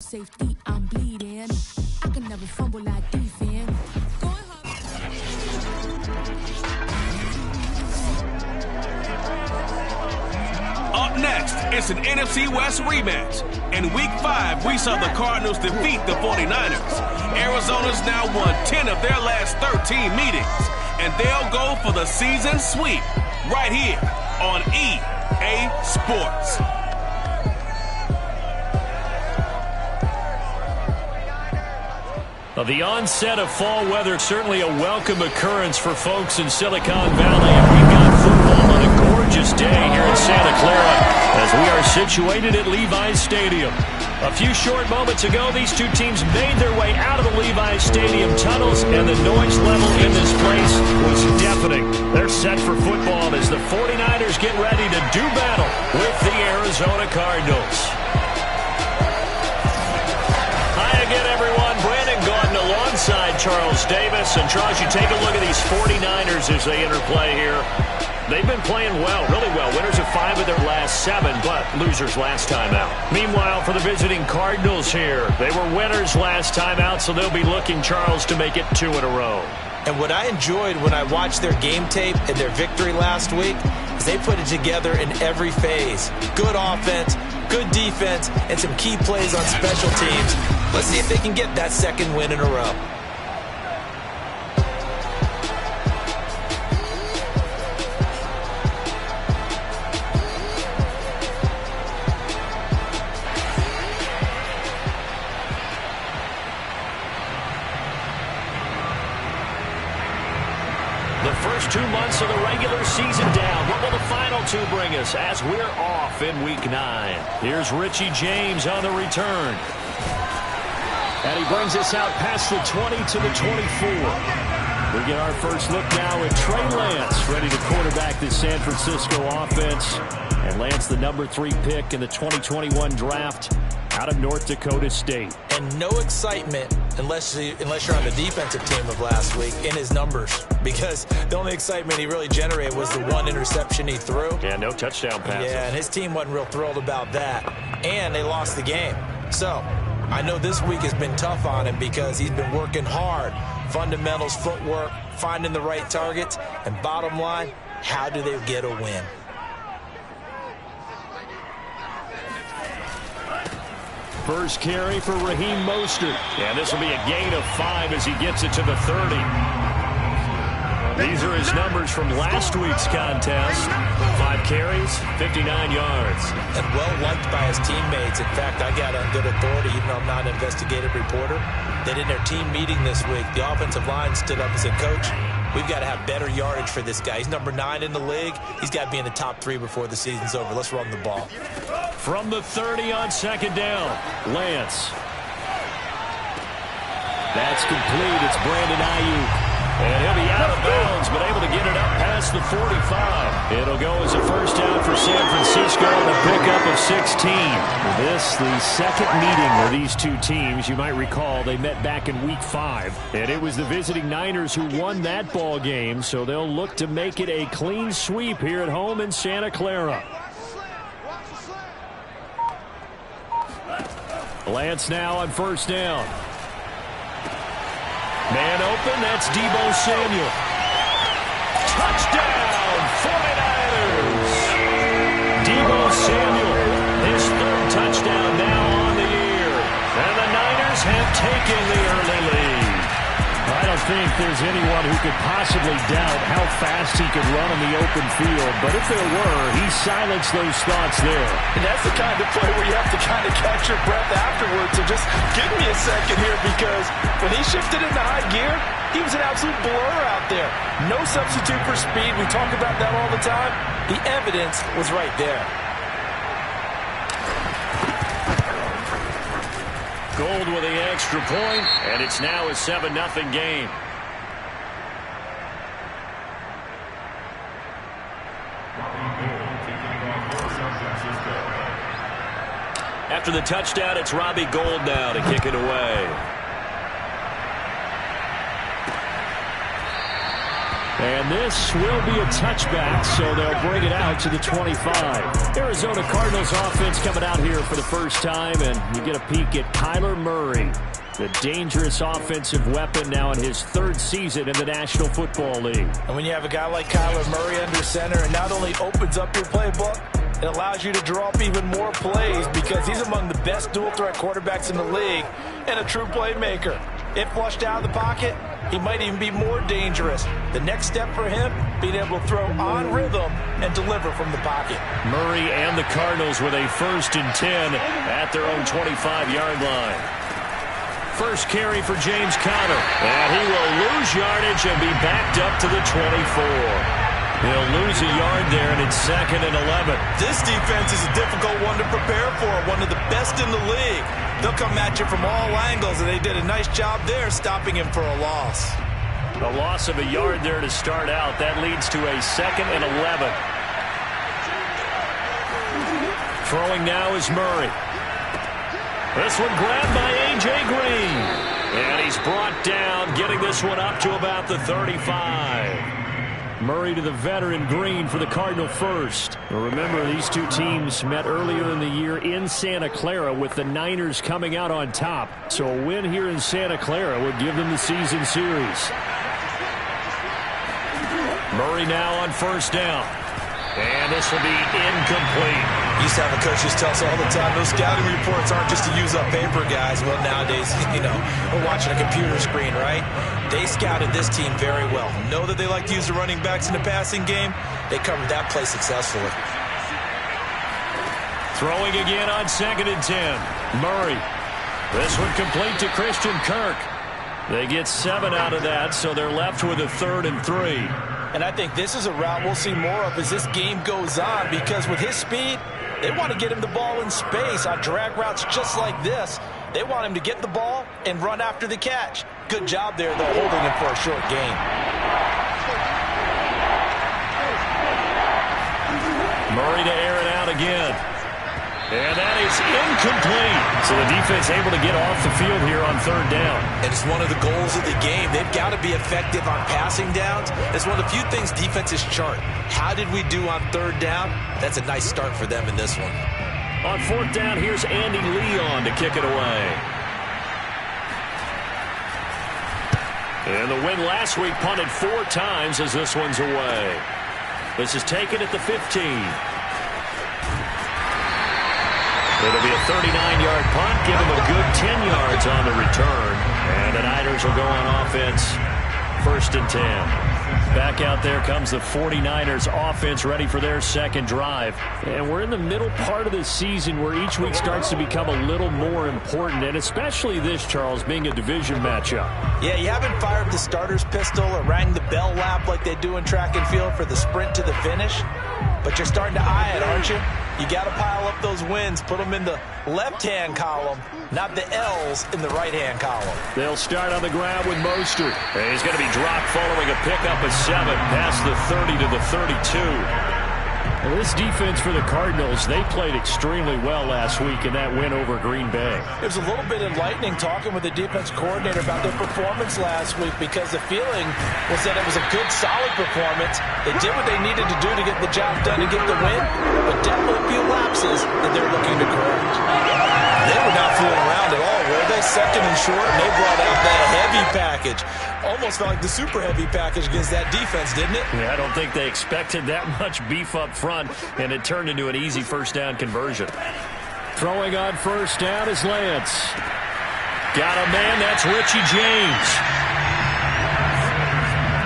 Safety, I'm bleeding. I can never fumble like defense. Up next, it's an NFC West rematch. In Week 5, we saw the Cardinals defeat the 49ers. Arizona's now won 10 of their last 13 meetings, and they'll go for the season sweep right here on EA Sports. The onset of fall weather, certainly a welcome occurrence for folks in Silicon Valley. And we've got football on a gorgeous day here in Santa Clara as we are situated at Levi's Stadium. A few short moments ago, these two teams made their way out of the Levi's Stadium tunnels, and the noise level in this place was deafening. They're set for football as the 49ers get ready to do battle with the Arizona Cardinals. Hi again, everyone. Alongside Charles Davis. And Charles, you take a look at these 49ers as they interplay here. They've been playing well, really well. Winners of 5 of their last 7, but losers last time out. Meanwhile, for the visiting Cardinals here, they were winners last time out, so they'll be looking, Charles, to make it 2 in a row. And what I enjoyed when I watched their game tape and their victory last week is they put it together in every phase. Good offense, good defense, and some key plays on special teams. Let's see if they can get that second win in a row. The first 2 months of the regular season down. What will the final 2 bring us as we're off in Week 9? Here's Richie James on the return. And he brings us out past the 20 to the 24. We get our first look now at Trey Lance, ready to quarterback this San Francisco offense. And Lance, the number 3 pick in the 2021 draft out of North Dakota State. And no excitement unless you're on the defensive team of last week in his numbers, because the only excitement he really generated was the 1 interception he threw. Yeah, no touchdown passes. Yeah, and his team wasn't real thrilled about that. And they lost the game. So I know this week has been tough on him because he's been working hard. Fundamentals, footwork, finding the right targets, and bottom line, how do they get a win? First carry for Raheem Mostert. And this will be a gain of 5 as he gets it to the 30. These are his numbers from last week's contest. 5 carries, 59 yards. And well-liked by his teammates. In fact, I got on good authority, even though I'm not an investigative reporter, that in their team meeting this week, the offensive line stood up and said, Coach, we've got to have better yardage for this guy. He's number 9 in the league. He's got to be in the top 3 before the season's over. Let's run the ball. From the 30 on second down, Lance. That's complete. It's Brandon Ayuk. And he'll be out of bounds, but able to get it up past the 45. It'll go as a first down for San Francisco and a pickup of 16. This, the second meeting of these two teams. You might recall they met back in Week 5. And it was the visiting Niners who won that ball game, so they'll look to make it a clean sweep here at home in Santa Clara. Lance now on first down. Man open, that's Deebo Samuel. Touchdown, 49ers! Deebo Samuel, his 3rd touchdown now on the year. And the Niners have taken the early lead. I don't think there's anyone who could possibly doubt how fast he could run in the open field. But if there were, he silenced those thoughts there. And that's the kind of play where you have to kind of catch your breath afterwards. So just give me a second here, because when he shifted into high gear, he was an absolute blur out there. No substitute for speed. We talk about that all the time. The evidence was right there. Gold with the extra point, and it's now a 7-0 game. After the touchdown, it's Robbie Gould now to kick it away. And this will be a touchback, so they'll bring it out to the 25. Arizona Cardinals offense coming out here for the first time, and you get a peek at Kyler Murray, the dangerous offensive weapon now in his third season in the National Football League. And when you have a guy like Kyler Murray under center, it not only opens up your playbook, it allows you to draw up even more plays because he's among the best dual-threat quarterbacks in the league and a true playmaker. If flushed out of the pocket, he might even be more dangerous. The next step for him, being able to throw on rhythm and deliver from the pocket. Murray and the Cardinals with a 1st and 10 at their own 25-yard line. First carry for James Conner, and he will lose yardage and be backed up to the 24. He'll lose a yard there, and it's 2nd and 11. This defense is a difficult one to prepare for, one of the best in the league. They'll come at you from all angles, and they did a nice job there stopping him for a loss. A loss of a yard there to start out. That leads to a 2nd and 11. Throwing now is Murray. This one grabbed by A.J. Green. And he's brought down, getting this one up to about the 35. Murray to the veteran Green for the Cardinal first. Remember, these two teams met earlier in the year in Santa Clara with the Niners coming out on top. So a win here in Santa Clara would give them the season series. Murray now on 1st down. And this will be incomplete. Used to have a coach just tell us all the time, those scouting reports aren't just to use up paper, guys. Well, nowadays, we're watching a computer screen, right? They scouted this team very well. Know that they like to use the running backs in the passing game. They covered that play successfully. Throwing again on 2nd and 10. Murray. This one complete to Christian Kirk. They get 7 out of that, so they're left with a 3rd and 3. And I think this is a route we'll see more of as this game goes on, because with his speed, they want to get him the ball in space on drag routes just like this. They want him to get the ball and run after the catch. Good job there, though, holding him for a short gain. Murray to air it out again. And that is incomplete. So the defense able to get off the field here on 3rd down. And it's one of the goals of the game. They've got to be effective on passing downs. It's one of the few things defenses chart. How did we do on 3rd down? That's a nice start for them in this one. On 4th down, here's Andy Leon to kick it away. And the win last week punted 4 times as this one's away. This is taken at the 15. It'll be a 39-yard punt, give him a good 10 yards on the return. And the Niners will go on offense, 1st and 10. Back out there comes the 49ers offense ready for their 2nd drive. And we're in the middle part of the season where each week starts to become a little more important, and especially this, Charles, being a division matchup. Yeah, you haven't fired the starter's pistol or rang the bell lap like they do in track and field for the sprint to the finish, but you're starting to eye it, aren't you? You got to pile up those wins, put them in the left-hand column, not the L's in the right-hand column. They'll start on the ground with Mostert. And he's going to be dropped following a pickup of 7 past the 30 to the 32. Well, this defense for the Cardinals, they played extremely well last week in that win over Green Bay. It was a little bit enlightening talking with the defense coordinator about their performance last week, because the feeling was that it was a good, solid performance. They did what they needed to do to get the job done and get the win, but definitely a few lapses that they're looking to correct. They were not fooling around at all, were they? 2nd and short, and they brought out that heavy package. Almost felt like the super heavy package against that defense, didn't it? Yeah, I don't think they expected that much beef up front, and it turned into an easy 1st down conversion. Throwing on 1st down is Lance. Got a man, that's Richie James.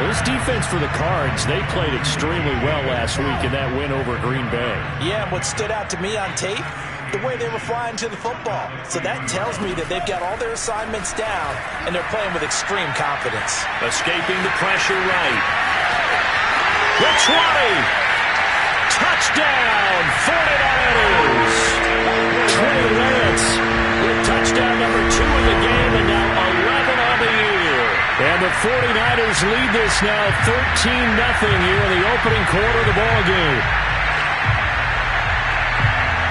Well, this defense for the Cards, they played extremely well last week in that win over Green Bay. Yeah, and what stood out to me on tape, the way they were flying to the football. So that tells me that they've got all their assignments down, and they're playing with extreme confidence. Escaping the pressure right. The 20. Touchdown, 49ers. Trey Lance with touchdown number 2 in the game, and now 11 on the year. And the 49ers lead this now 13-0 here in the opening quarter of the ball game.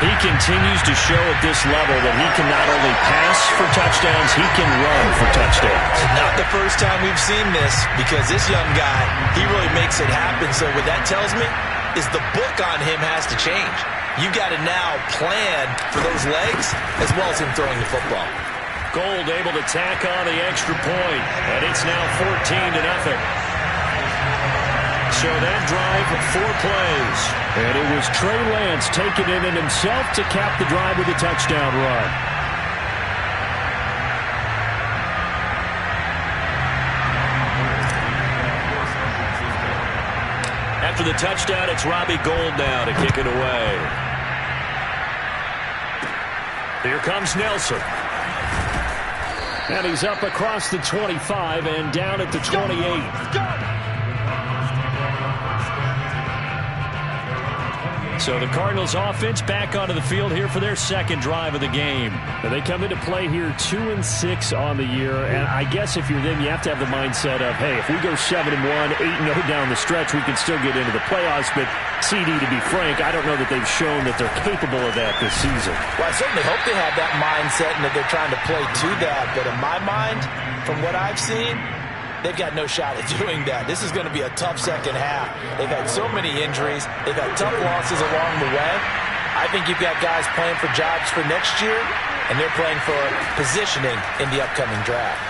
He continues to show at this level that he can not only pass for touchdowns, he can run for touchdowns. Not the first time we've seen this, because this young guy, he really makes it happen. So what that tells me is the book on him has to change. You've got to now plan for those legs as well as him throwing the football. Gold able to tack on the extra point, and it's now 14-0. So that drive, 4 plays. And it was Trey Lance taking it in himself to cap the drive with a touchdown run. After the touchdown, it's Robbie Gould now to kick it away. Here comes Nelson. And he's up across the 25 and down at the 28. So the Cardinals offense back onto the field here for their second drive of the game. Now they come into play here 2-6 on the year, and I guess if you're them, you have to have the mindset of, hey, if we go 7-1, 8-0 down the stretch, we can still get into the playoffs. But CD, to be frank, I don't know that they've shown that they're capable of that this season. Well, I certainly hope they have that mindset and that they're trying to play to that. But in my mind, from what I've seen, they've got no shot at doing that. This is going to be a tough second half. They've had so many injuries. They've had tough losses along the way. I think you've got guys playing for jobs for next year, and they're playing for positioning in the upcoming draft.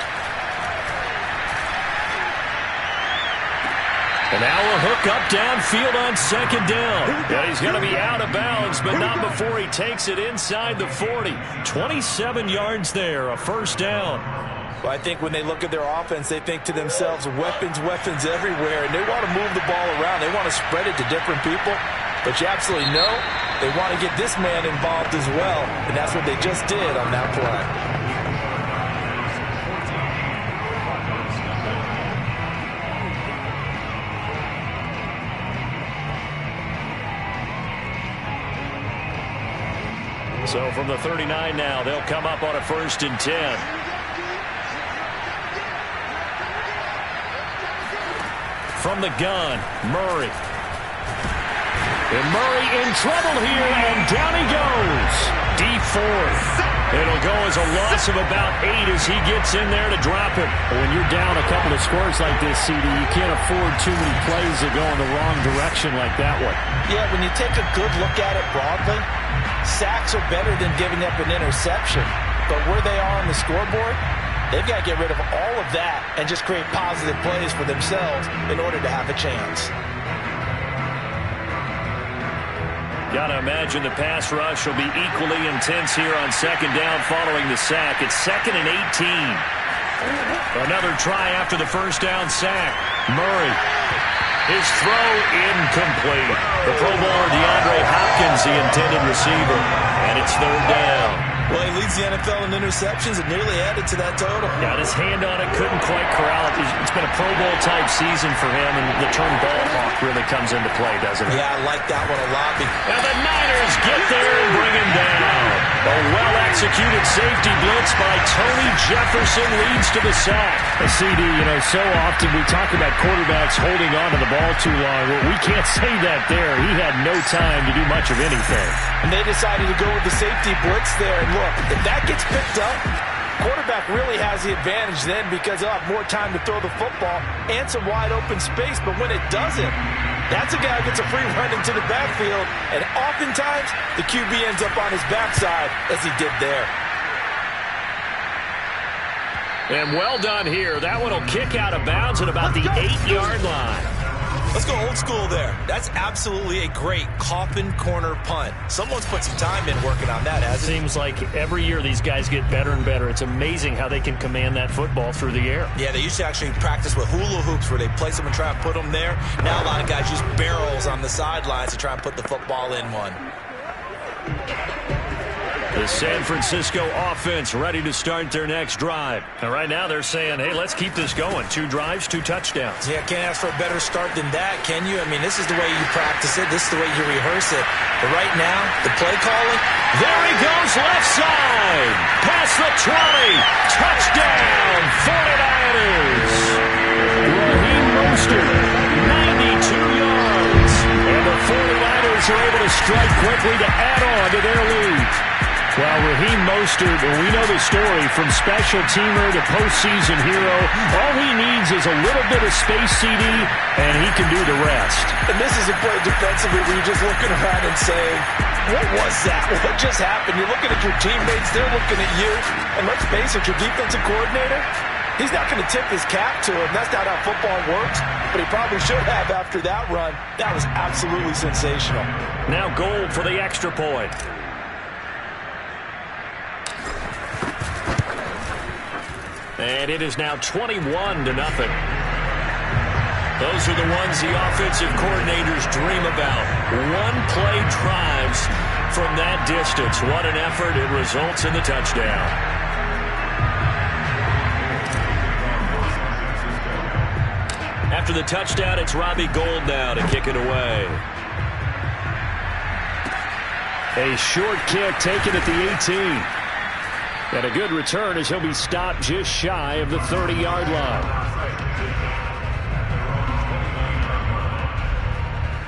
And now a hook up downfield on second down. Yeah, he's going to be out of bounds, but not before he takes it inside the 40. 27 yards there, a first down. Well, I think when they look at their offense, they think to themselves, weapons, weapons everywhere, and they want to move the ball around. They want to spread it to different people, but you absolutely know they want to get this man involved as well, and that's what they just did on that play. So from the 39 now, they'll come up on a 1st and 10. From the gun, Murray. And Murray in trouble here, and down he goes. D4. It'll go as a loss of about 8 as he gets in there to drop him. When you're down a couple of scores like this, CD, you can't afford too many plays that go in the wrong direction like that one. Yeah, when you take a good look at it broadly, sacks are better than giving up an interception. But where they are on the scoreboard, they've got to get rid of all of that and just create positive plays for themselves in order to have a chance. Got to imagine the pass rush will be equally intense here on second down following the sack. It's 2nd and 18. Another try after the first down sack. Murray. His throw incomplete. The Pro Bowler DeAndre Hopkins, the intended receiver. And it's 3rd down. Well, he leads the NFL in interceptions and nearly added to that total. Got his hand on it, couldn't quite corral it. It's been a Pro Bowl-type season for him, and the term ball hawk really comes into play, doesn't it? Yeah, I like that one a lot. And the Niners get there and bring him down. A well-executed safety blitz by Tony Jefferson leads to the sack. CD, so often we talk about quarterbacks holding on to the ball too long. Well, we can't say that there. He had no time to do much of anything. And they decided to go with the safety blitz there. And look, if that gets picked up, quarterback really has the advantage then because he'll have more time to throw the football and some wide open space. But when it doesn't, that's a guy who gets a free run into the backfield. And oftentimes, the QB ends up on his backside as he did there. And well done here. That one will kick out of bounds at about the 8-yard line. Let's go old school there. That's absolutely a great coffin corner punt. Someone's put some time in working on that, hasn't it? Seems like every year these guys get better and better. It's amazing how they can command that football through the air. Yeah, they used to actually practice with hula hoops where they place them and try and put them there. Now a lot of guys use barrels on the sidelines to try and put the football in one. The San Francisco offense ready to start their next drive. And right now they're saying, hey, let's keep this going. 2 drives, 2 touchdowns. Yeah, can't ask for a better start than that, can you? I mean, this is the way you practice it. This is the way you rehearse it. But right now, the play calling. There he goes, left side. Past the 20. Touchdown, 49ers. Raheem Mostert, 92 yards. And the 49ers are able to strike quickly to add on to their lead. Well, Raheem Mostert, we know the story, from special teamer to postseason hero. All he needs is a little bit of space, CD, and he can do the rest. And this is a play defensively where you're just looking around and saying, what was that? What just happened? You're looking at your teammates, they're looking at you. And let's face it, your defensive coordinator, he's not going to tip his cap to him. That's not how football works, but he probably should have after that run. That was absolutely sensational. Now Gold for the extra point. And it is now 21-0. Those are the ones the offensive coordinators dream about. One-play drives from that distance. What an effort. It results in the touchdown. After the touchdown, it's Robbie Gould now to kick it away. A short kick taken at the 18. And a good return as he'll be stopped just shy of the 30-yard line.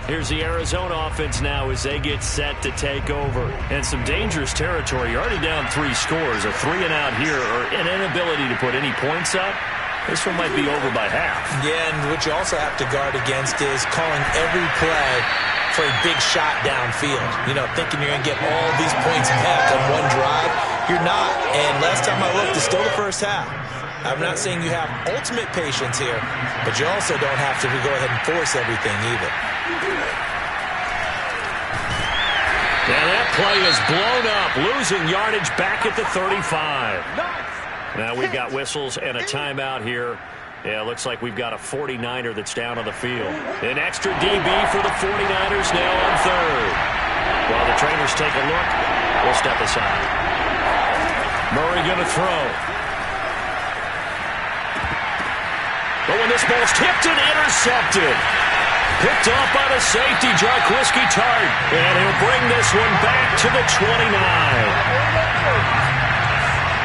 Here's the Arizona offense now as they get set to take over. And some dangerous territory. You're already down 3 scores. A 3-and-out here, or an inability to put any points up. This one might be over by half. Yeah, and what you also have to guard against is calling every play for a big shot downfield. You know, thinking you're going to get all these points back on one drive. You're not. And last time I looked, it's still the first half. I'm not saying you have ultimate patience here, but you also don't have to go ahead and force everything either. And that play is blown up, losing yardage back at the 35. Now we've got whistles and a timeout here. Yeah, looks like we've got a 49er that's down on the field. An extra DB for the 49ers now on third. While the trainers take a look, we'll step aside. Murray going to throw. But when this ball's tipped and intercepted. Picked off by the safety, Jarquiski Tart. And he'll bring this one back to the 29.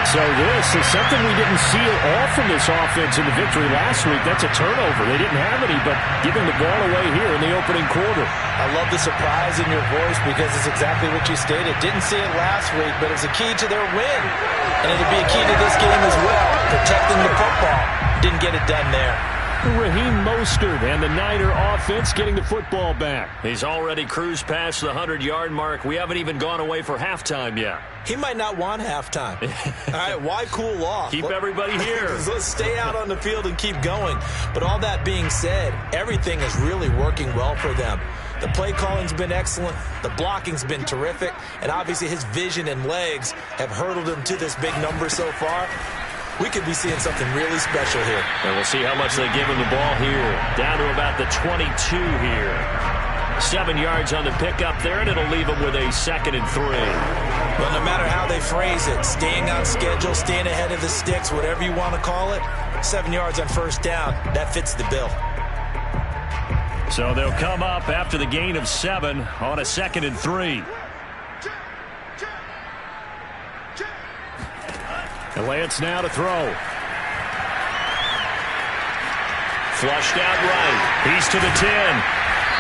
So this is something we didn't see at all from this offense in the victory last week. That's a turnover. They didn't have any, but giving the ball away here in the opening quarter. I love the surprise in your voice because it's exactly what you stated. Didn't see it last week, but it's a key to their win. And it'll be a key to this game as well, protecting the football. Didn't get it done there. Raheem Mostert and the Niner offense getting the football back. He's already cruised past the 100-yard mark. We haven't even gone away for halftime yet. He might not want halftime. All right, why cool off? Keep everybody here. Let's stay out on the field and keep going. But all that being said, everything is really working well for them. The play calling's been excellent. The blocking's been terrific. And obviously his vision and legs have hurdled him to this big number so far. We could be seeing something really special here. And we'll see how much they give him the ball here. Down to about the 22 here. 7 yards on the pickup there, and it'll leave him with a 2nd and 3. Well, no matter how they phrase it, staying on schedule, staying ahead of the sticks, whatever you want to call it, 7 yards on first down, that fits the bill. So they'll come up after the gain of 7 on a 2nd and 3. And Lance now to throw. Flushed out right. He's to the 10.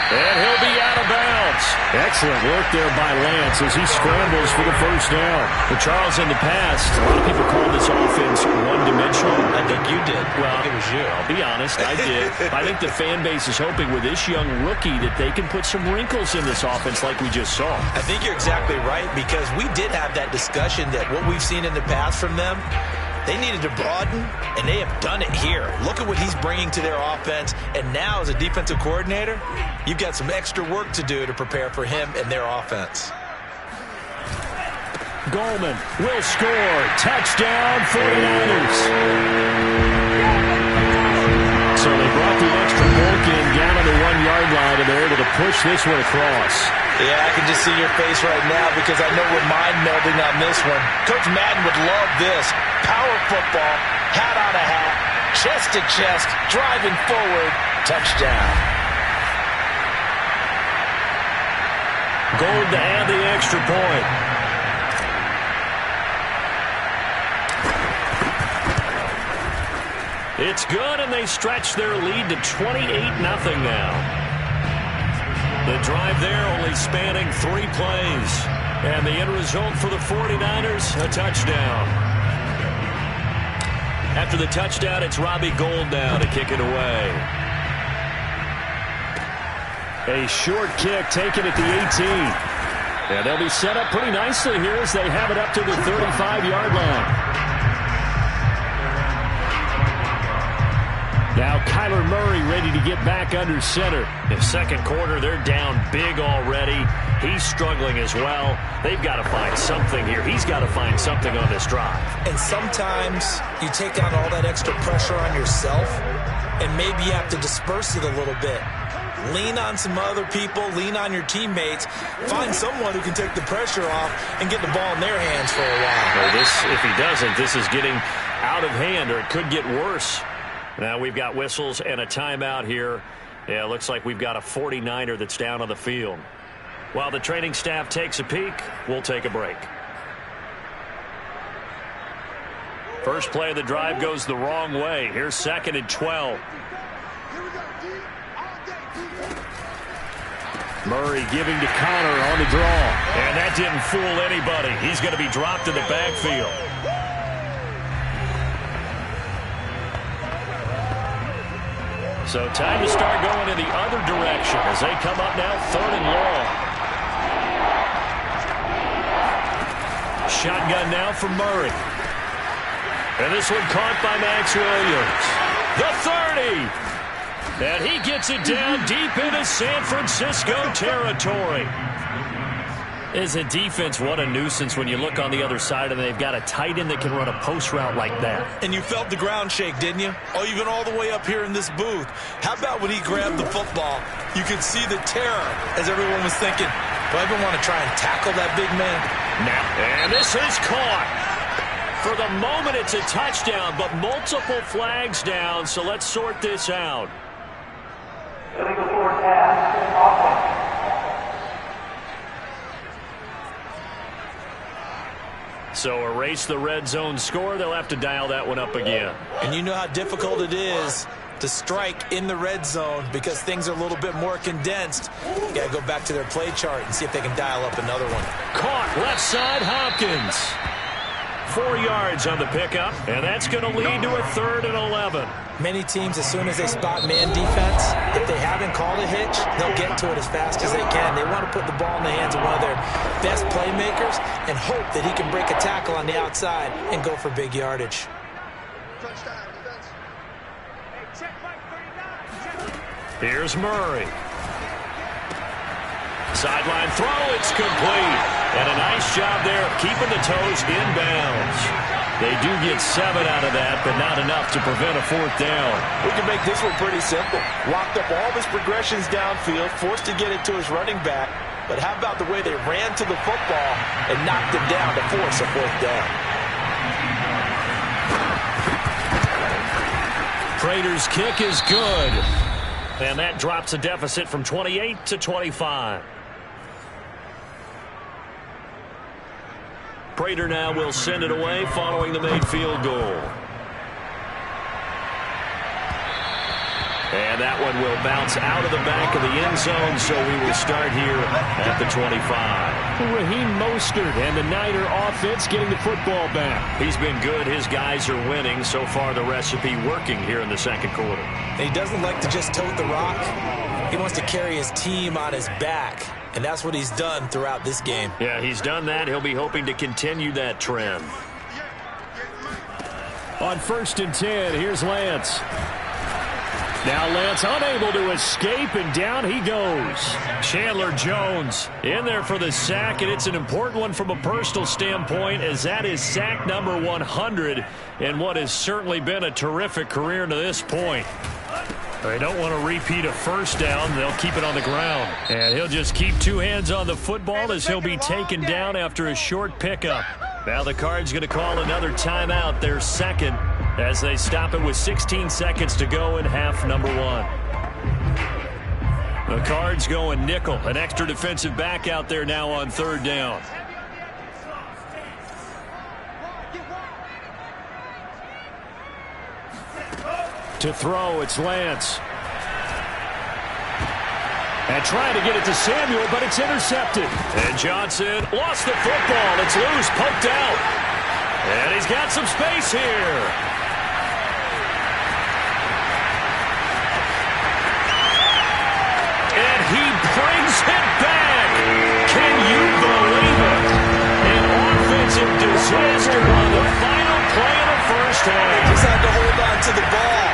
And he'll be out of bounds. Excellent work there by Lance as he scrambles for the first down. But Charles, in the past, a lot of people call this offense one-dimensional. I think you did. Well, I think it was you. I'll be honest, I did. I think the fan base is hoping with this young rookie that they can put some wrinkles in this offense like we just saw. I think you're exactly right because we did have that discussion that what we've seen in the past from them, they needed to broaden, and they have done it here. Look at what he's bringing to their offense, and now as a defensive coordinator, you've got some extra work to do to prepare for him and their offense. Goldman will score. Touchdown, 49ers. So they brought the extra point in down on the 1-yard line, and they're able to push this one across. Yeah, I can just see your face right now because I know we're mind-melding on this one. Coach Madden would love this. Power football, hat on a hat, chest to chest, driving forward, touchdown. Gold to add the extra point. It's good, and they stretch their lead to 28-0 now. The drive there only spanning 3 plays. And the end result for the 49ers, a touchdown. After the touchdown, it's Robbie Gould now to kick it away. A short kick taken at the 18. And they'll be set up pretty nicely here as they have it up to the 35-yard line. Now Kyler Murray ready to get back under center. In second quarter, they're down big already. He's struggling as well. They've got to find something here. He's got to find something on this drive. And sometimes you take on all that extra pressure on yourself, and maybe you have to disperse it a little bit. Lean on some other people. Lean on your teammates. Find someone who can take the pressure off and get the ball in their hands for a while. Well, if he doesn't, this is getting out of hand, or it could get worse. Now we've got whistles and a timeout here. Yeah, it looks like we've got a 49er that's down on the field. While the training staff takes a peek, we'll take a break. First play of the drive goes the wrong way. Here's 2nd and 12. Murray giving to Connor on the draw. And that didn't fool anybody. He's going to be dropped in the backfield. So time to start going in the other direction as they come up now 3rd and long. Shotgun now for Murray. And this one caught by Max Williams. The 30. And he gets it down deep into San Francisco territory. As a defense, what a nuisance when you look on the other side and they've got a tight end that can run a post route like that. And you felt the ground shake, didn't you? Oh, even all the way up here in this booth. How about when he grabbed the football? You could see the terror as everyone was thinking, do I even want to try and tackle that big man? And this is caught. For the moment, it's a touchdown, but multiple flags down, so let's sort this out. So erase the red zone score. They'll have to dial that one up again. And you know how difficult it is to strike in the red zone because things are a little bit more condensed. You got to go back to their play chart and see if they can dial up another one. Caught left side, Hopkins. 4 yards on the pickup, and that's going to lead to a 3rd and 11. Many teams, as soon as they spot man defense, if they haven't called a hitch, they'll get to it as fast as they can. They want to put the ball in the hands of one of their best playmakers and hope that he can break a tackle on the outside and go for big yardage. Here's Murray. Sideline throw, it's complete. And a nice job there of keeping the toes inbounds. They do get 7 out of that, but not enough to prevent a 4th down. We can make this one pretty simple. Locked up all of his progressions downfield, forced to get it to his running back. But how about the way they ran to the football and knocked him down to force a 4th down? Prater's kick is good. And that drops a deficit from 28 to 25. Prater now will send it away following the made field goal. And that one will bounce out of the back of the end zone, so we will start here at the 25. Raheem Mostert and the Niner offense getting the football back. He's been good. His guys are winning. So far, the recipe working here in the second quarter. And he doesn't like to just tote the rock. He wants to carry his team on his back. And that's what he's done throughout this game. Yeah, he's done that. He'll be hoping to continue that trend. On 1st and 10, here's Lance. Now Lance unable to escape, and down he goes. Chandler Jones in there for the sack, and it's an important one from a personal standpoint, as that is sack number 100 in what has certainly been a terrific career to this point. They don't want to repeat a 1st down. They'll keep it on the ground. And he'll just keep 2 hands on the football as he'll be taken down after a short pickup. Now the Cards going to call another timeout, their 2nd, as they stop it with 16 seconds to go in half number 1. The Cards going nickel, an extra defensive back out there now on 3rd down. To throw, it's Lance. And trying to get it to Samuel, but it's intercepted. And Johnson lost the football. It's loose, poked out. And he's got some space here. And he brings it back. Can you believe it? An offensive disaster on the final play of the first half. Just had to hold on to the ball.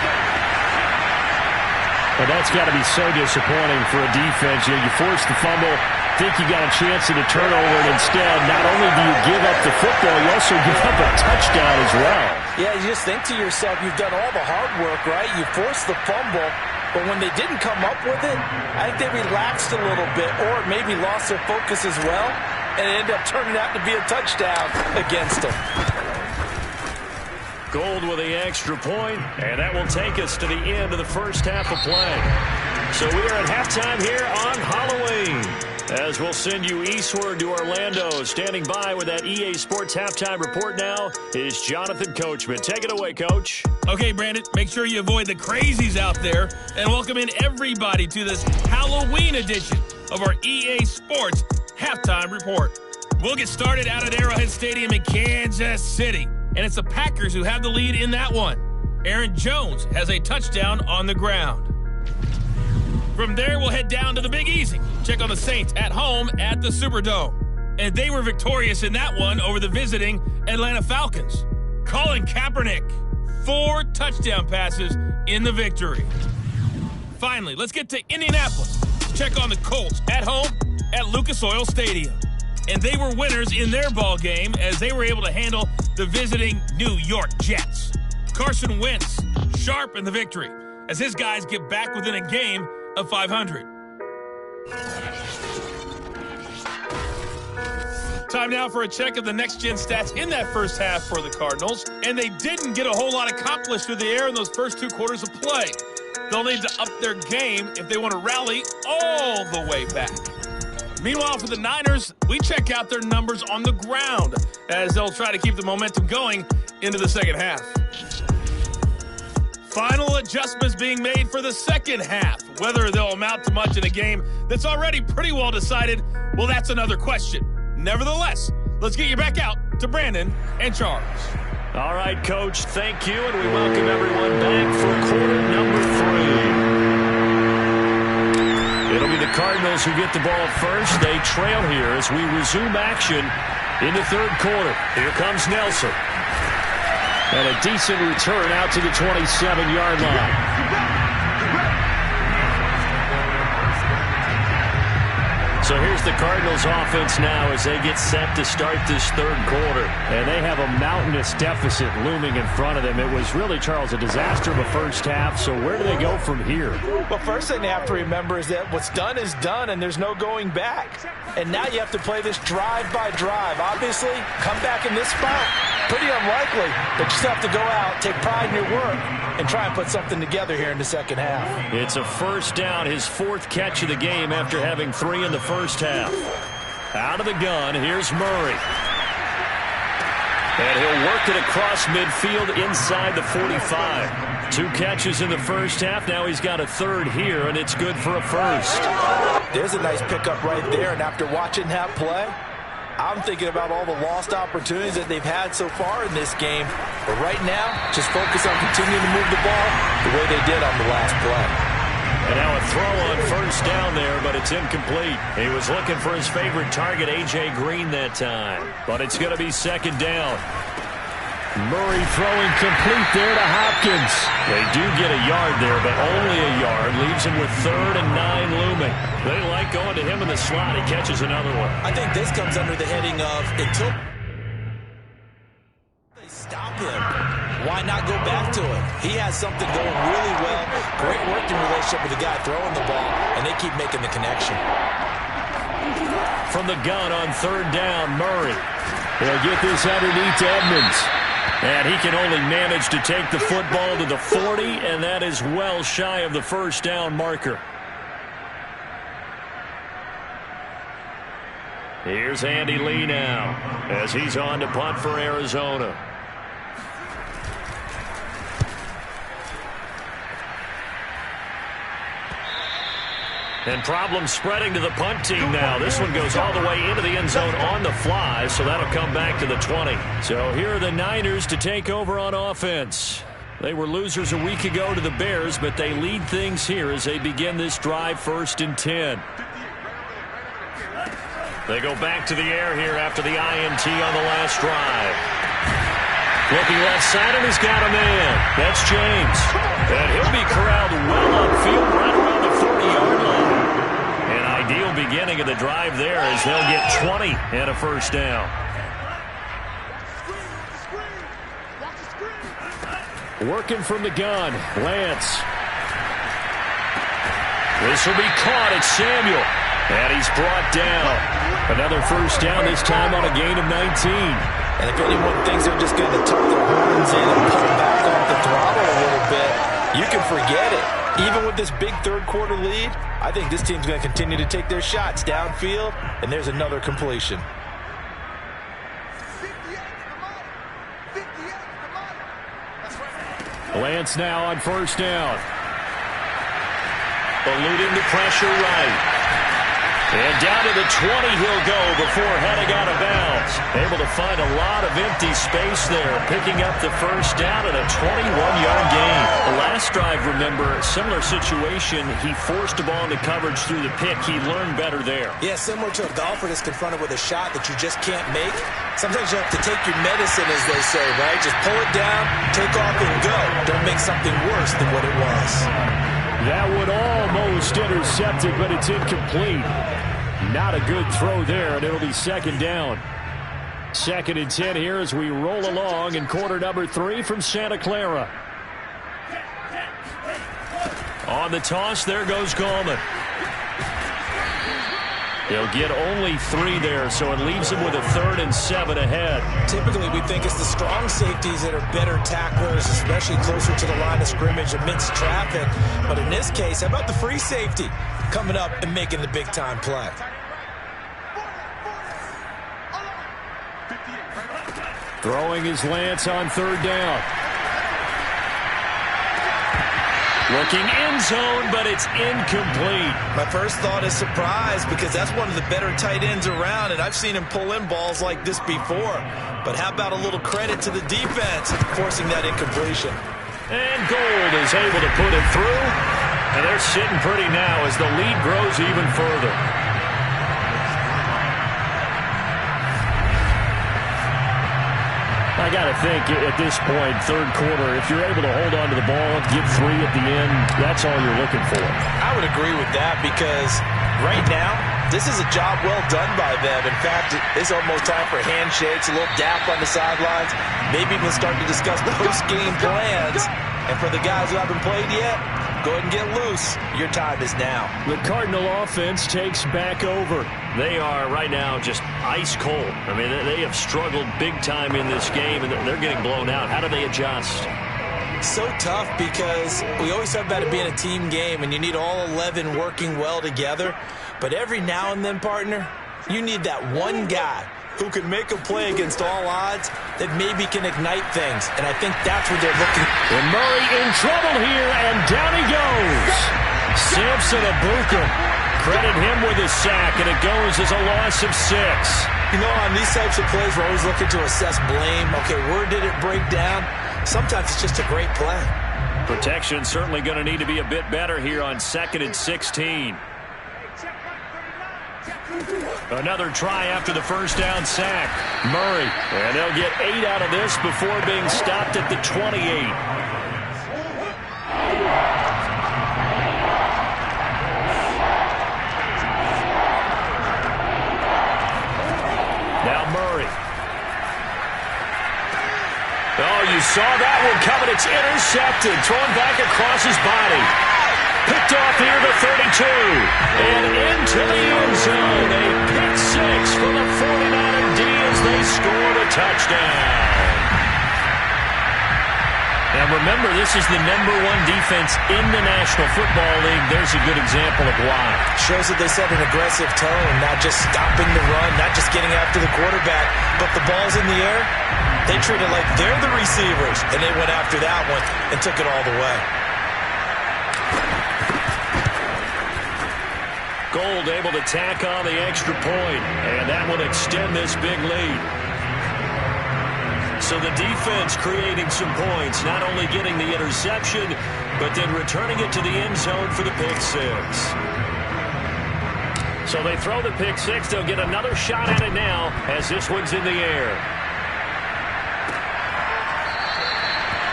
But that's got to be so disappointing for a defense. You force the fumble, think you got a chance at a turnover, and instead, not only do you give up the football, you also give up a touchdown as well. Yeah, you just think to yourself, you've done all the hard work, right? You forced the fumble, but when they didn't come up with it, I think they relaxed a little bit, or maybe lost their focus as well, and it ended up turning out to be a touchdown against them. Gold with the extra point, and that will take us to the end of the first half of play. So we are at halftime here on Halloween, as we'll send you eastward to Orlando. Standing by with that EA Sports halftime report now is Jonathan Coachman. Take it away, Coach. Okay, Brandon, make sure you avoid the crazies out there and welcome in everybody to this Halloween edition of our EA Sports halftime report. We'll get started out at Arrowhead Stadium in Kansas City. And it's the Packers who have the lead in that one. Aaron Jones has a touchdown on the ground. From there, we'll head down to the Big Easy. Check on the Saints at home at the Superdome. And they were victorious in that one over the visiting Atlanta Falcons. Colin Kaepernick, 4 touchdown passes in the victory. Finally, let's get to Indianapolis. Check on the Colts at home at Lucas Oil Stadium. And they were winners in their ball game as they were able to handle the visiting New York Jets. Carson Wentz, sharp in the victory as his guys get back within a game of 500. Time now for a check of the next-gen stats in that first half for the Cardinals. And they didn't get a whole lot accomplished through the air in those first 2 quarters of play. They'll need to up their game if they want to rally all the way back. Meanwhile, for the Niners, we check out their numbers on the ground as they'll try to keep the momentum going into the second half. Final adjustments being made for the second half. Whether they'll amount to much in a game that's already pretty well decided, well, that's another question. Nevertheless, let's get you back out to Brandon and Charles. All right, Coach, thank you, and we welcome everyone back for quarter number 3. It'll be the Cardinals who get the ball first. They trail here as we resume action in the third quarter. Here comes Nelson. And a decent return out to the 27-yard line. So here's the Cardinals offense now as they get set to start this third quarter. And they have a mountainous deficit looming in front of them. It was really, Charles, a disaster of a first half. So where do they go from here? Well, first thing they have to remember is that what's done is done and there's no going back. And now you have to play this drive by drive. Obviously, come back in this spot, pretty unlikely. But you still have to go out, take pride in your work, and try and put something together here in the second half. It's a first down, his 4th catch of the game after having 3 in the first half. Out of the gun, here's Murray. And he'll work it across midfield inside the 45. 2 catches in the first half. Now he's got a 3rd here, and it's good for a first. There's a nice pickup right there, and after watching that play, I'm thinking about all the lost opportunities that they've had so far in this game. But right now, just focus on continuing to move the ball the way they did on the last play. And now a throw on first down there, but it's incomplete. He was looking for his favorite target, A.J. Green, that time. But it's going to be second down. Murray throwing complete there to Hopkins. They do get a yard there, but only a yard. Leaves him with 3rd and 9 looming. They like going to him in the slot. He catches another one. I think this comes under the heading of until they stop him, why not go back to it? He has something going really well. Great working relationship with the guy throwing the ball, and they keep making the connection. From the gun on 3rd down, Murray. He'll get this underneath to Edmonds. And he can only manage to take the football to the 40, and that is well shy of the first down marker. Here's Andy Lee now as he's on to punt for Arizona. And problems spreading to the punt team now. This one goes all the way into the end zone on the fly, so that'll come back to the 20. So here are the Niners to take over on offense. They were losers a week ago to the Bears, but they lead things here as they begin this drive 1st and 10. They go back to the air here after the INT on the last drive. Looking left side, and he's got a man. That's James. And he'll be corralled well upfield right around the 40-yard line. An ideal beginning of the drive there as they'll get 20 and a first down. Working from the gun, Lance. This will be caught. It's Samuel. And he's brought down. Another first down, this time on a gain of 19. And if anyone thinks they're just going to tuck their horns in and pull back off the throttle a little bit, you can forget it. Even with this big third-quarter lead, I think this team's going to continue to take their shots downfield, and there's another completion. Lance now on first down. Eluding the pressure right. And down to the 20 he'll go before heading out of bounds. Able to find a lot of empty space there, picking up the first down and a 21-yard gain. The last drive, remember, similar situation. He forced the ball into coverage through the pick. He learned better there. Yeah, similar to a golfer that's confronted with a shot that you just can't make. Sometimes you have to take your medicine, as they say, right? Just pull it down, take off, and go. Don't make something worse than what it was. That would almost intercept it, but it's incomplete. Not a good throw there, and it'll be second down. 2nd and 10 here as we roll along in quarter number 3 from Santa Clara. On the toss, there goes Gallman. They'll get only 3 there, so it leaves them with a 3rd and 7 ahead. Typically, we think it's the strong safeties that are better tacklers, especially closer to the line of scrimmage amidst traffic. But in this case, how about the free safety coming up and making the big-time play? Throwing is Lance on 3rd down. Looking end zone, but it's incomplete. My first thought is surprise because that's one of the better tight ends around, and I've seen him pull in balls like this before. But how about a little credit to the defense forcing that incompletion? And Gold is able to put it through, and they're sitting pretty now as the lead grows even further. I got to think at this point, 3rd quarter, if you're able to hold on to the ball and get 3 at the end, that's all you're looking for. I would agree with that because right now, this is a job well done by them. In fact, it's almost time for handshakes, a little dap on the sidelines, maybe even start to discuss post-game plans. And for the guys who haven't played yet, go ahead and get loose. Your time is now. The Cardinal offense takes back over. They are right now just ice cold. I mean, they have struggled big time in this game, and they're getting blown out. How do they adjust? So tough because we always talk about it being a team game, and you need all 11 working well together. But every now and then, partner, you need that one guy who can make a play against all odds that maybe can ignite things. And I think that's what they're looking. And Murray in trouble here, and down he goes. Samson Abukum. Credit him with a sack, and it goes as a loss of 6. You know, on these types of plays, we're always looking to assess blame. Okay, where did it break down? Sometimes it's just a great play. Protection certainly going to need to be a bit better here on 2nd and 16. Another try after the first down sack. Murray. And they'll get 8 out of this before being stopped at the 28. Now Murray. Oh, you saw that one coming. It's intercepted. Thrown back across his body. Picked off near the 32. And into the end zone. A pick 6 for the 49er D as they scored a touchdown. Now remember, this is the #1 defense in the National Football League. There's a good example of why. Shows that they set an aggressive tone, not just stopping the run, not just getting after the quarterback, but the ball's in the air. They treat it like they're the receivers, and they went after that one and took it all the way. Gold able to tack on the extra point, and that will extend this big lead. So the defense creating some points, not only getting the interception, but then returning it to the end zone for the pick six. So they throw the pick six. They'll get another shot at it now as this one's in the air.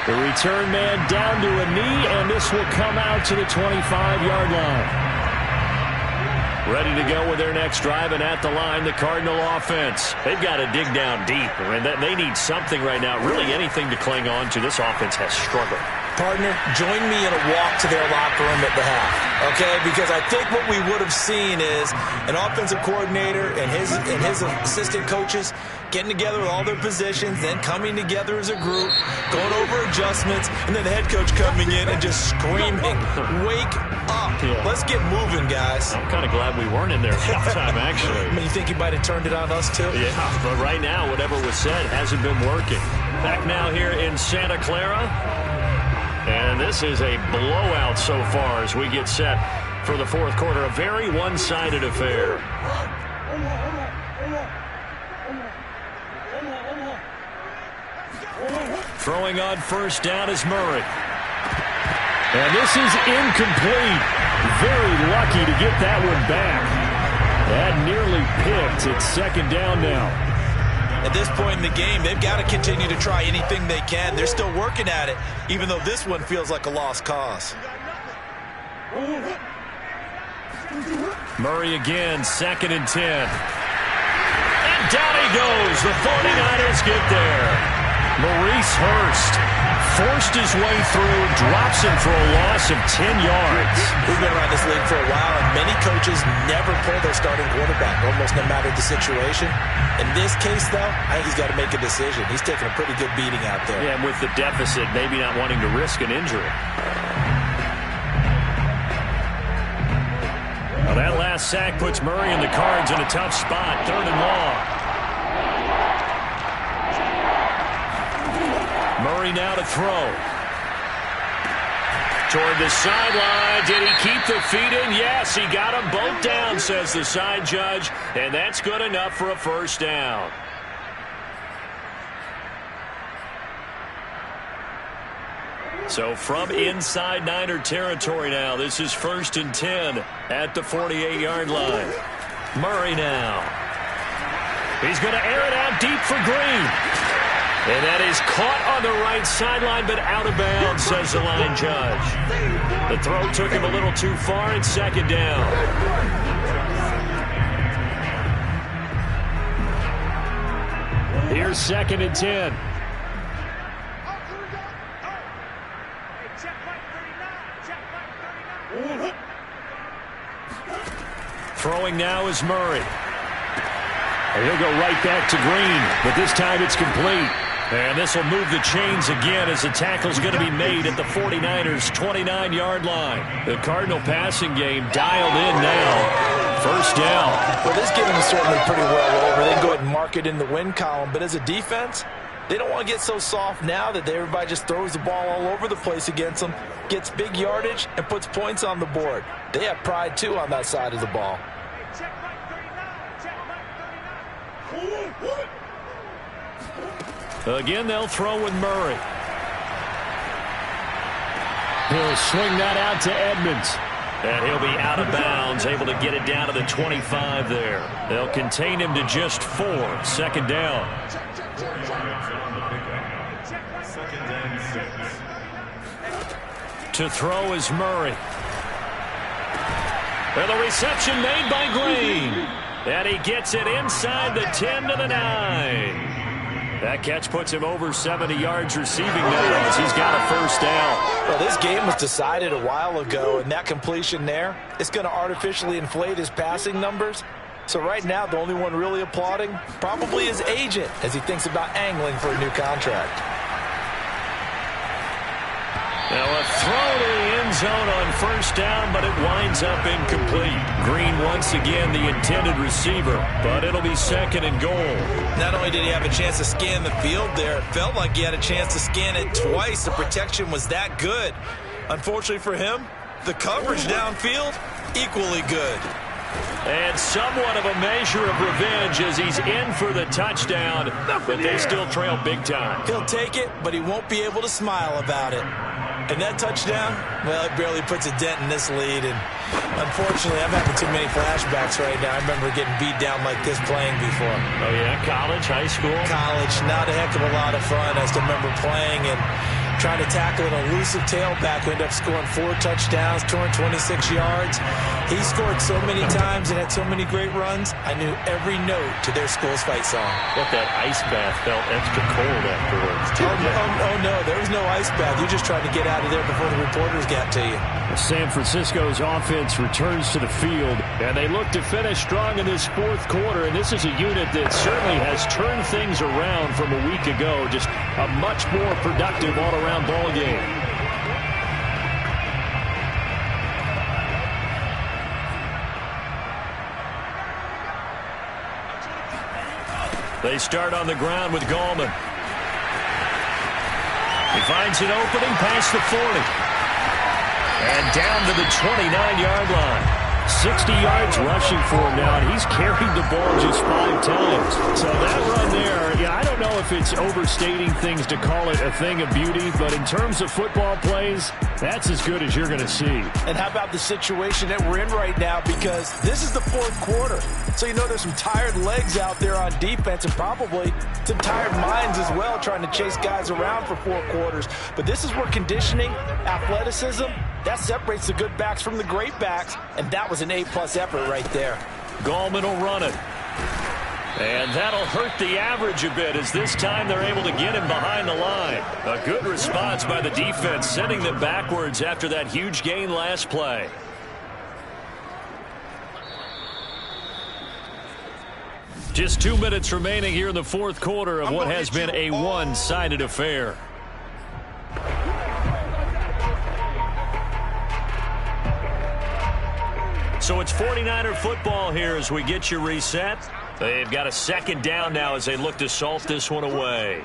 The return man down to a knee, and this will come out to the 25-yard line. Ready to go with their next drive, and at the line, the Cardinal offense. They've got to dig down deep, and they need something right now, really anything to cling on to. This offense has struggled. Partner, join me in a walk to their locker room at the half, okay? Because I think what we would have seen is an offensive coordinator and his assistant coaches getting together with all their positions, then coming together as a group, going over adjustments, and then the head coach coming in and just screaming, wake up. Yeah. Let's get moving, guys. I'm kind of glad we weren't in there at halftime, actually. I mean, you think he might have turned it on us, too? Yeah, but right now, whatever was said hasn't been working. Back now here in Santa Clara. And this is a blowout so far as we get set for the fourth quarter. A very one-sided affair. Throwing on first down is Murray. And this is incomplete. Very lucky to get that one back. That nearly picked. It's second down now. At this point in the game, they've got to continue to try anything they can. They're still working at it, even though this one feels like a lost cause. Murray again, 2nd and 10. And down he goes. The 49ers get there. Maurice Hurst forced his way through, drops him for a loss of 10 yards. We've been around this league for a while, and many coaches never pull their starting quarterback, almost no matter the situation. In this case, though, I think he's got to make a decision. He's taking a pretty good beating out there. Yeah, and with the deficit, maybe not wanting to risk an injury. Now that last sack puts Murray and the Cards in a tough spot, 3rd and long. Murray now to throw. Toward the sideline. Did he keep the feet in? Yes, he got them both down, says the side judge. And that's good enough for a first down. So from inside Niner territory now, this is 1st and 10 at the 48-yard line. Murray now. He's going to air it out deep for Green. And that is caught on the right sideline, but out of bounds, says the line judge. The throw took him a little too far, and 2nd down. Here's 2nd and 10. Throwing now is Murray. And he'll go right back to Green, but this time it's complete. And this will move the chains again as the tackle's going to be made at the 49ers' 29-yard line. The Cardinal passing game dialed in now. First down. Well, this game is certainly pretty well over. They can go ahead and mark it in the win column. But as a defense, they don't want to get so soft now that everybody just throws the ball all over the place against them, gets big yardage, and puts points on the board. They have pride, too, on that side of the ball. Again, they'll throw with Murray. He'll swing that out to Edmonds. And he'll be out of bounds, able to get it down to the 25 there. They'll contain him to just 4. 2nd down. To throw is Murray. And the reception made by Green. And he gets it inside the 10 to the 9. That catch puts him over 70 yards receiving now as he's got a first down. Well, this game was decided a while ago, and that completion there, it's going to artificially inflate his passing numbers. So right now, the only one really applauding probably his agent as he thinks about angling for a new contract. Now a throw to the end zone on first down, but it winds up incomplete. Green once again the intended receiver, but it'll be 2nd and goal. Not only did he have a chance to scan the field there, it felt like he had a chance to scan it twice. The protection was that good. Unfortunately for him, the coverage downfield, equally good. And somewhat of a measure of revenge as he's in for the touchdown, but they still trail big time. He'll take it, but he won't be able to smile about it. And that touchdown, well, it barely puts a dent in this lead. And unfortunately, I'm having too many flashbacks right now. I remember getting beat down like this playing before. Oh, yeah? College, high school? College, not a heck of a lot of fun. I still remember playing and trying to tackle an elusive tailback who ended up scoring 4 touchdowns, 226 yards. He scored so many times and had so many great runs, I knew every note to their school's fight song. But that ice bath felt extra cold afterwards, too. Oh, no, there was no ice bath. You just tried to get out of there before the reporters got to you. San Francisco's offense returns to the field, and they look to finish strong in this fourth quarter. And this is a unit that certainly has turned things around from a week ago. Just a much more productive all-around ball game. They start on the ground with Gallman. He finds an opening past the 40. And down to the 29-yard line. 60 yards rushing for him now, and he's carried the ball just 5 times. So that run there, yeah, I don't know if it's overstating things to call it a thing of beauty, but in terms of football plays, that's as good as you're going to see. And how about the situation that we're in right now? Because this is the fourth quarter. So you know there's some tired legs out there on defense and probably some tired minds as well trying to chase guys around for 4 quarters. But this is where conditioning, athleticism, that separates the good backs from the great backs, and that was an A-plus effort right there. Gallman will run it. And that'll hurt the average a bit as this time they're able to get him behind the line. A good response by the defense, sending them backwards after that huge gain last play. Just 2 minutes remaining here in the fourth quarter of what has been a one-sided affair. So it's 49er football here as we get you reset. They've got a second down now as they look to salt this one away.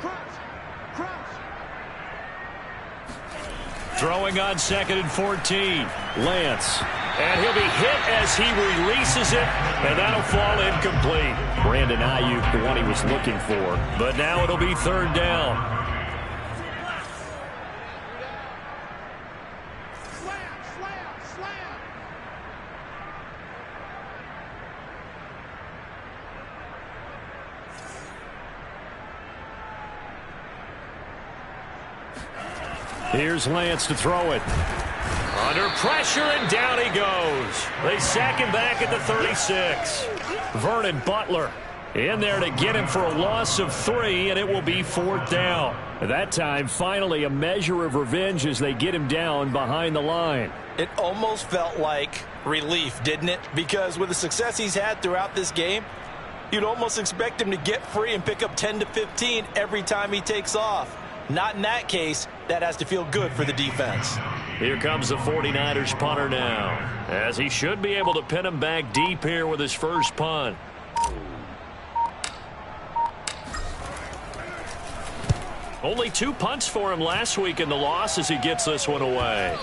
Throwing on 2nd and 14. Lance. And he'll be hit as he releases it, and that'll fall incomplete. Brandon Ayuk, the one he was looking for. But now it'll be 3rd down. Here's Lance to throw it. Under pressure, and down he goes. They sack him back at the 36. Vernon Butler in there to get him for a loss of 3, and it will be 4th down. At that time, finally a measure of revenge as they get him down behind the line. It almost felt like relief, didn't it? Because with the success he's had throughout this game, you'd almost expect him to get free and pick up 10 to 15 every time he takes off. Not in that case. That has to feel good for the defense. Here comes the 49ers punter now, as he should be able to pin him back deep here with his first punt. Only 2 punts for him last week in the loss as he gets this one away.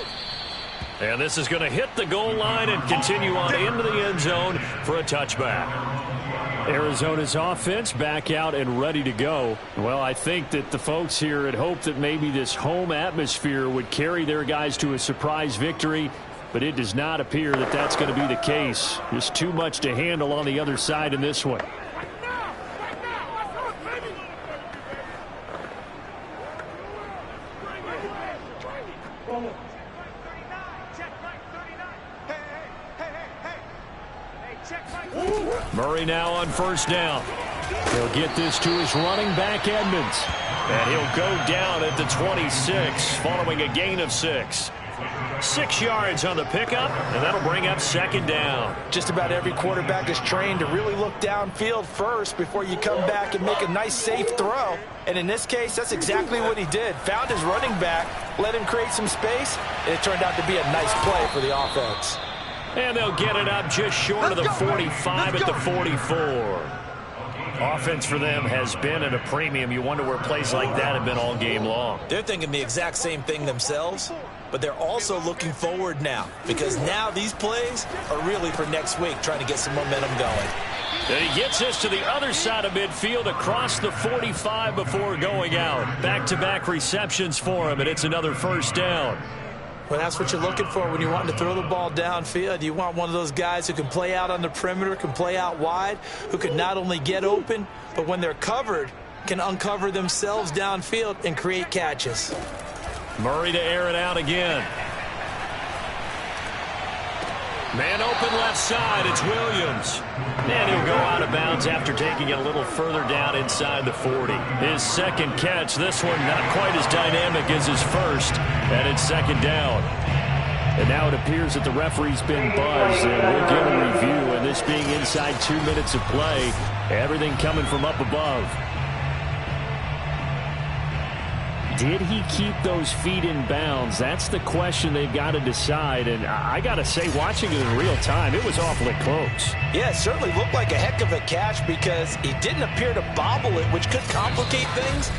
And this is going to hit the goal line and continue on into the end zone for a touchback. Arizona's offense back out and ready to go. Well, I think that the folks here had hoped that maybe this home atmosphere would carry their guys to a surprise victory, but it does not appear that that's going to be the case. There's too much to handle on the other side in this one. Murray now on 1st down. He'll get this to his running back, Edmonds. And he'll go down at the 26 following a gain of 6. 6 yards on the pickup, and that'll bring up 2nd down. Just about every quarterback is trained to really look downfield first before you come back and make a nice, safe throw. And in this case, that's exactly what he did. Found his running back, let him create some space, and it turned out to be a nice play for the offense. And they'll get it up just short of the 45 at the 44. Offense for them has been at a premium. You wonder where plays like that have been all game long. They're thinking the exact same thing themselves. but they're also looking forward now because now these plays are really for next week, trying to get some momentum going. And he gets this to the other side of midfield across the 45 before going out. Back-to-back receptions for him, and it's another first down. Well, that's what you're looking for when you're wanting to throw the ball downfield. You want one of those guys who can play out on the perimeter, can play out wide, who can not only get open, but when they're covered, can uncover themselves downfield and create catches. Murray to air it out again. Man open left side, it's Williams. And he'll go out of bounds after taking it a little further down inside the 40. His second catch, this one not quite as dynamic as his first, and it's second down. And now it appears that the referee's been buzzed, and we'll get a review, and this being inside 2 minutes of play, everything coming from up above. Did he keep those feet in bounds? That's the question they've got to decide. And I got to say, watching it in real time, it was awfully close. Yeah, it certainly looked like a heck of a catch because he didn't appear to bobble it, which could complicate things.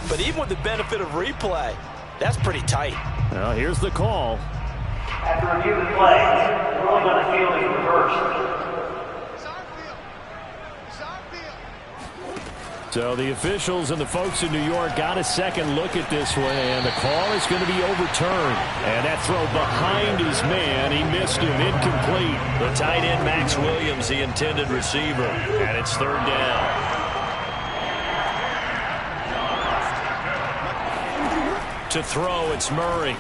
But even with the benefit of replay, that's pretty tight. Well, here's the call. After reviewing the play, the ruling on the field is reversed. So the officials and the folks in New York got a second look at this one, and the call is going to be overturned. And that throw behind his man, he missed him, incomplete. The tight end, Max Williams, the intended receiver, and it's third down. To throw, it's Murray.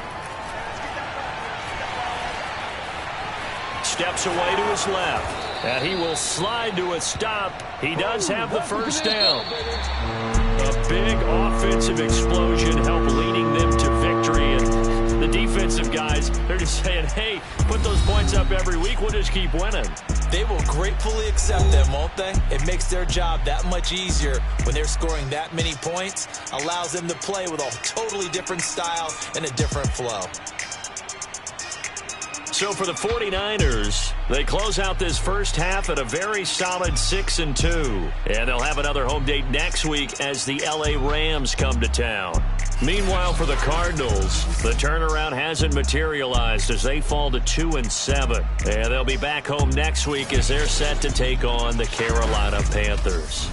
Steps away to his left. And he will slide to a stop. He does have the first down. A big offensive explosion helped leading them to victory. And the defensive guys, they're just saying, hey, put those points up every week. We'll just keep winning. They will gratefully accept them, won't they? It makes their job that much easier when they're scoring that many points. Allows them to play with a totally different style and a different flow. So for the 49ers, they close out this first half at a very solid 6-2. And they'll have another home date next week as the LA Rams come to town. Meanwhile, for the Cardinals, the turnaround hasn't materialized as they fall to 2-7. And they'll be back home next week as they're set to take on the Carolina Panthers.